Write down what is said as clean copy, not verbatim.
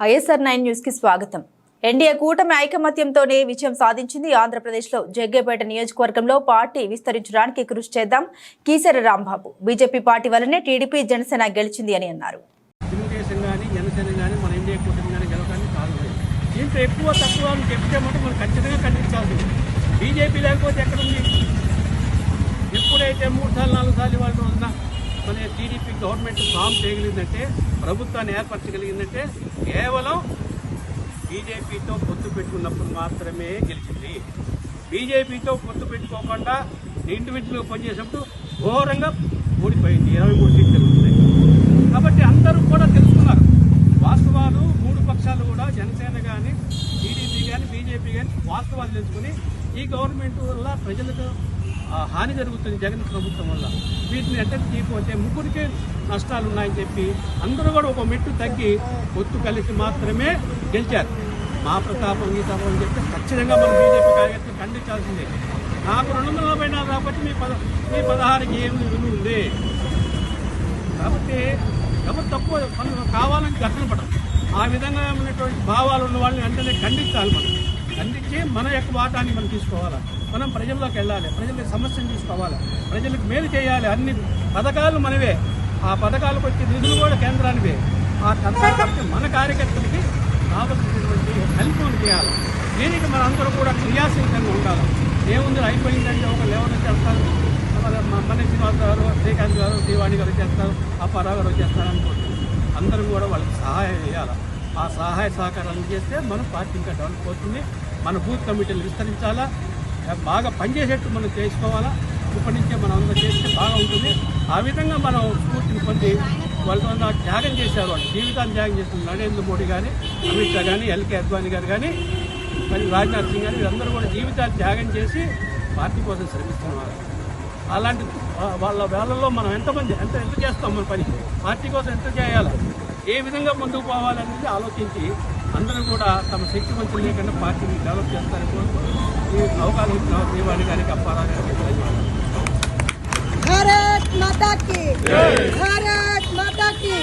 ISR9 news కి స్వాగతం. NDA కూటమి ఐకమత్యంతోనే విజయం సాధించింది. ఆంధ్రప్రదేశ్లో జగ్గేపేట నియోజకవర్గంలో పార్టీ విస్తరించడానికి కృషి చేద్దాం. కీసర రాంబాబు బీజేపీ పార్టీ వల్లనే టీడీపీ జనసేన గెలిచింది అని అన్నారు. తెలుగుదేశం కానీ జనసేన కానీ మన ఎన్డీఏ కూటమి కానీ గెలవడానికి కాదు. దీంట్లో ఎక్కువ తక్కువ అని చెప్తే మటు మనం ఖచ్చితంగా ఖండించాల్సింది. బీజేపీ లేకపోతే ఎక్కడుంది? ఎప్పుడైతే 3 సార్లు 4 సార్లు వాళ్ళ రోజున మన టీడీపీ గవర్నమెంట్ ఫామ్ చేయగలిగిందంటే, ప్రభుత్వాన్ని ఏర్పరచగలిగిందంటే కేవలం బీజేపీతో పొత్తు పెట్టుకున్నప్పుడు మాత్రమే గెలిచింది. బీజేపీతో పొత్తు పెట్టుకోకుండా ఇండివిజువల్గా పనిచేసినప్పుడు ఘోరంగా ఓడిపోయింది. 23 సీట్లు ఉన్నాయి. కాబట్టి అందరూ కూడా తెలుసుకున్నారు వాస్తవాలు. 3 పక్షాలు కూడా జనసేన కానీ టీడీపీ కానీ బీజేపీ కానీ వాస్తవాలు తెలుసుకుని ఈ గవర్నమెంట్ వల్ల ప్రజలకు హాని జరుగుతుంది. జగన్ ప్రభుత్వం వల్ల వీటిని ఎట్టకి తీయకపోతే ముగ్గురికే నష్టాలు ఉన్నాయని చెప్పి అందరూ కూడా ఒక మెట్టు తగ్గి పొత్తు కలిసి మాత్రమే గెలిచారు. మా ప్రతాపం ఈ తపం అని చెప్తే ఖచ్చితంగా మనం బీజేపీ కార్యకర్తలు ఖండించాల్సిందే. నాకు 244 రాకపోతే మీ 16కి ఏమి విలువ ఉంది? కాబట్టి ఎవరు తక్కువ కావాలని ఘటన పడరు. ఆ విధంగా ఉన్నటువంటి భావాలు ఉన్న వాళ్ళని వెంటనే ఖండించాలి. మనం ఖండించి మన యొక్క వాటాన్ని మనం తీసుకోవాలి. మనం ప్రజల్లోకి వెళ్ళాలి. ప్రజల సమస్యను తీసుకోవాలి. ప్రజలకు మేలు చేయాలి. అన్ని పథకాలు మనవే. ఆ పథకాలకు వచ్చే నిధులు కూడా కేంద్రానివే. ఆ కాబట్టి మన కార్యకర్తలకి కావలసినటువంటి హెల్ప్ చేయాలి. దీనికి మనందరూ కూడా క్రియాశీలంగా ఉండాలి. ఏముంది అయిపోయిందంటే ఒక లెవెల్ చేస్తారు, మన శ్రీనివాసరావు గారు, శ్రీకాంత్ గారు, శ్రీవాణి గారు చేస్తారు, అప్పారావు గారు చేస్తారు అనుకోండి. అందరూ కూడా వాళ్ళకి సహాయం చేయాలి. ఆ సహాయ సహకారాలు చేస్తే మన పార్టీ ఇంకా డెవలప్ అవుతుంది. మన బూత్ కమిటీలు విస్తరించాలా, బాగా పనిచేసేట్టు మనం చేసుకోవాలా. ఇప్పటి నుంచే మనం అందరూ చేస్తే బాగా ఉంటుంది. ఆ విధంగా మనం స్ఫూర్తిని పొంది వాళ్ళ త్యాగం చేశారు. వాళ్ళు జీవితాన్ని త్యాగం చేస్తున్నారు. నరేంద్ర మోడీ కానీ, అమిత్ షా కానీ, ఎల్కే అద్వానీ గారు కానీ, మరి రాజ్నాథ్ సింగ్ గారు, వీళ్ళందరూ కూడా జీవితాలు త్యాగం చేసి పార్టీ కోసం శ్రమిస్తున్నారు. అలాంటి వాళ్ళలో మనం ఎంత చేస్తాం? మన పని పార్టీ కోసం ఎంత చేయాలి, ఏ విధంగా ముందుకు పోవాలనేది ఆలోచించి అందరూ కూడా తమ శక్తి వంచన లేకుండా పార్టీని డెవలప్ చేస్తారని కోరుతూ ఈ అవకాశం ఇచ్చిన శ్రీవాణి గారికి, అప్పారావు గారికి ధన్యవాదాలు. भारत माता की, भारत माता की।